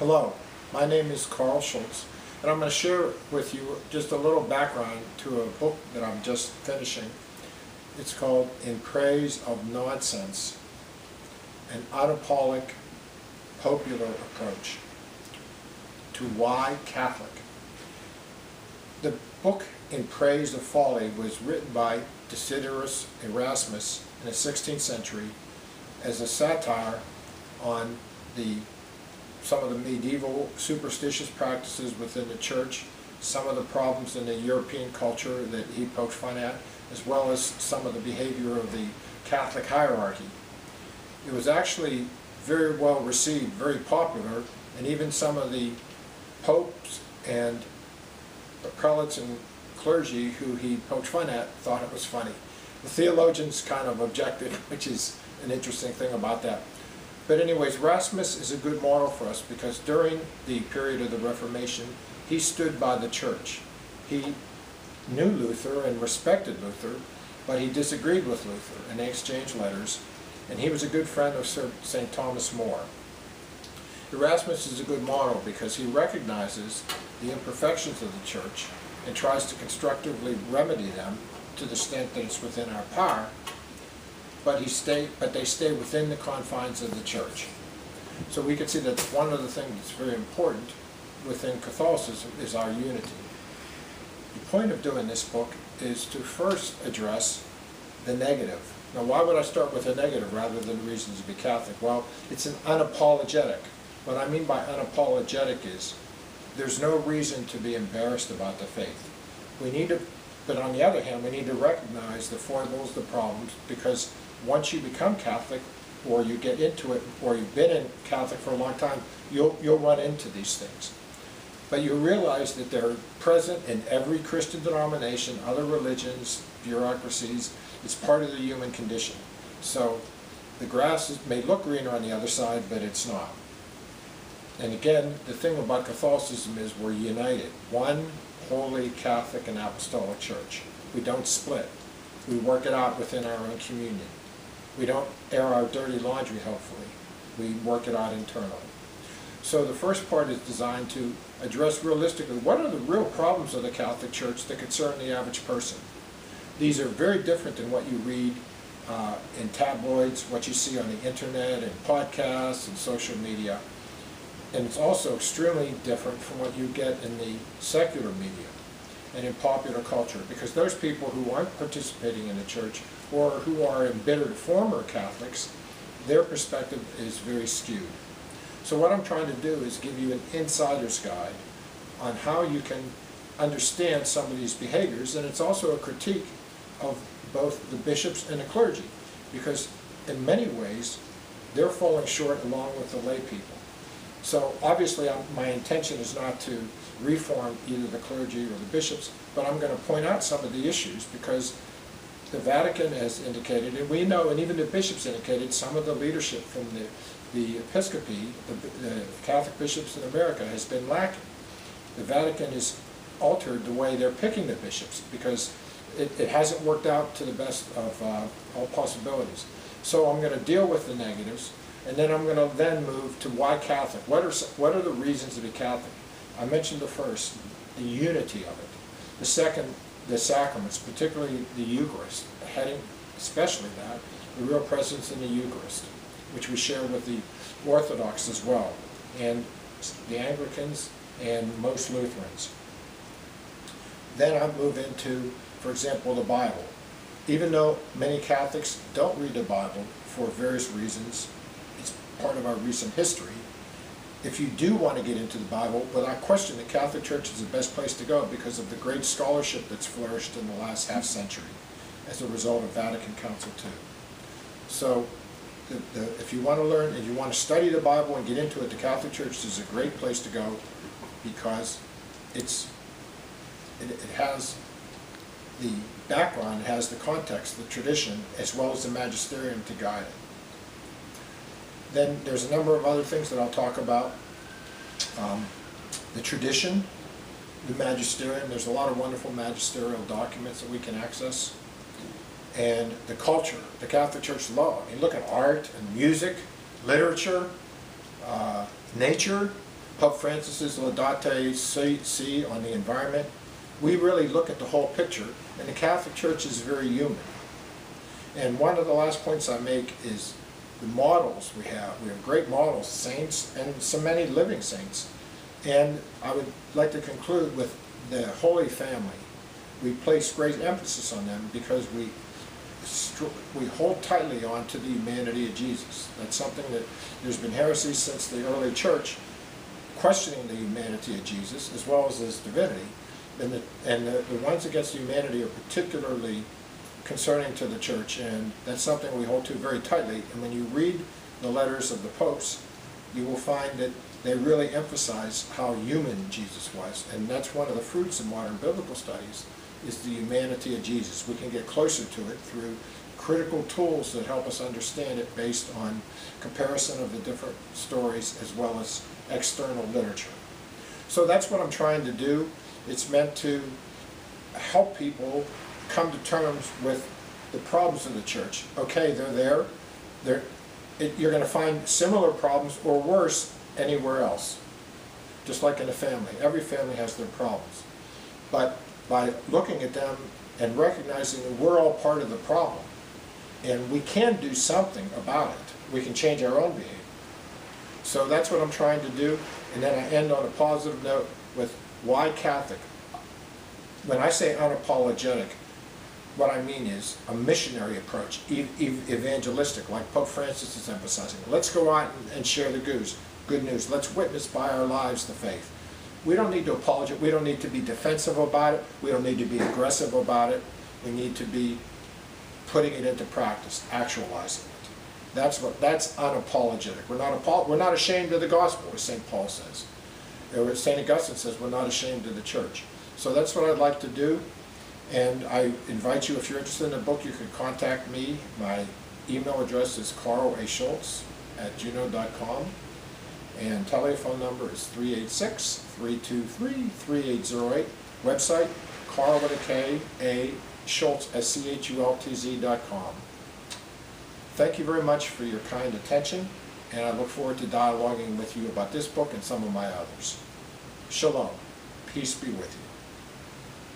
Hello, my name is Karl Schultz, and I'm going to share with you just a little background to a book that I'm just finishing. It's called In Praise of Nonsense, an unapologetic Pope-ular approach to why Catholic. The book In Praise of Folly was written by Desiderius Erasmus in the 16th century as a satire on some of the medieval superstitious practices within the church, some of the problems in the European culture that he poked fun at, as well as some of the behavior of the Catholic hierarchy. It was actually very well received, very popular, and even some of the popes and the prelates and clergy who he poked fun at thought it was funny. The theologians kind of objected, which is an interesting thing about that. But anyways, Erasmus is a good model for us because during the period of the Reformation, he stood by the church. He knew Luther and respected Luther, but he disagreed with Luther, and they exchanged letters, and he was a good friend of St. Thomas More. Erasmus is a good model because he recognizes the imperfections of the church and tries to constructively remedy them to the extent that it's within our power, but they stay within the confines of the church. So we can see that one of the things that's very important within Catholicism is our unity. The point of doing this book is to first address the negative. Now, why would I start with the negative rather than reasons to be Catholic? Well, it's an unapologetic. What I mean by unapologetic is there's no reason to be embarrassed about the faith. But on the other hand, we need to recognize the foibles, the problems, because once you become Catholic, or you get into it, or you've been in Catholic for a long time, you'll run into these things. But you realize that they're present in every Christian denomination, other religions, bureaucracies. It's part of the human condition. So the grass may look greener on the other side, but it's not. And again, the thing about Catholicism is we're united. One holy Catholic and Apostolic Church. We don't split. We work it out within our own communion. We don't air our dirty laundry, hopefully. We work it out internally. So the first part is designed to address realistically what are the real problems of the Catholic Church that concern the average person. These are very different than what you read in tabloids, what you see on the internet and podcasts and social media. And it's also extremely different from what you get in the secular media and in popular culture, because those people who aren't participating in the church or who are embittered former Catholics, their perspective is very skewed. So what I'm trying to do is give you an insider's guide on how you can understand some of these behaviors, and it's also a critique of both the bishops and the clergy, because in many ways they're falling short along with the lay people. So obviously my intention is not to reform either the clergy or the bishops, but I'm going to point out some of the issues because the Vatican has indicated, and we know, and even the bishops indicated, some of the leadership from the episcopacy, the Catholic bishops in America, has been lacking. The Vatican has altered the way they're picking the bishops because it hasn't worked out to the best of all possibilities. So I'm going to deal with the negatives, and then I'm going to then move to why Catholic. What are the reasons to be Catholic? I mentioned the first, the unity of it. The second, the sacraments, particularly the Eucharist, especially that, the real presence in the Eucharist, which we share with the Orthodox as well, and the Anglicans and most Lutherans. Then I move into, for example, the Bible. Even though many Catholics don't read the Bible for various reasons, it's part of our recent history. If you do want to get into the Bible, without question, the Catholic Church is the best place to go because of the great scholarship that's flourished in the last half century as a result of Vatican Council II. So if you want to learn and you want to study the Bible and get into it, the Catholic Church is a great place to go because it has the background, it has the context, the tradition, as well as the magisterium to guide it. Then there's a number of other things that I'll talk about. The tradition, the magisterium, there's a lot of wonderful magisterial documents that we can access. And the culture, the Catholic Church law. I mean, look at art and music, literature, nature, Pope Francis's Laudate Si on the environment. We really look at the whole picture, and the Catholic Church is very human. And one of the last points I make is the models we have. We have great models, saints, and so many living saints. And I would like to conclude with the Holy Family. We place great emphasis on them because we hold tightly on to the humanity of Jesus. That's something that there's been heresy since the early church, questioning the humanity of Jesus as well as his divinity. And the ones against humanity are particularly concerning to the church, and that's something we hold to very tightly. And when you read the letters of the popes, you will find that they really emphasize how human Jesus was. And that's one of the fruits of modern biblical studies, is the humanity of Jesus. We can get closer to it through critical tools that help us understand it based on comparison of the different stories as well as external literature. So that's what I'm trying to do. It's meant to help people come to terms with the problems of the church. Okay, they're there. You're going to find similar problems or worse anywhere else, just like in a family. Every family has their problems. But by looking at them and recognizing that we're all part of the problem, and we can do something about it, we can change our own behavior. So that's what I'm trying to do. And then I end on a positive note with why Catholic. When I say unapologetic, what I mean is a missionary approach, evangelistic, like Pope Francis is emphasizing. Let's go out and share the good news. Let's witness by our lives the faith. We don't need to apologize. We don't need to be defensive about it. We don't need to be aggressive about it. We need to be putting it into practice, actualizing it. That's unapologetic. We're not ashamed of the gospel, as St. Paul says. Or St. Augustine says we're not ashamed of the church. So that's what I'd like to do. And I invite you, if you're interested in the book, you can contact me. My email address is Karl A. Schultz @gmail.com. And telephone number is 386-323-3808. Website, Karl with a K, A, Schultz, SCHULTZ.com. Thank you very much for your kind attention, and I look forward to dialoguing with you about this book and some of my others. Shalom. Peace be with you.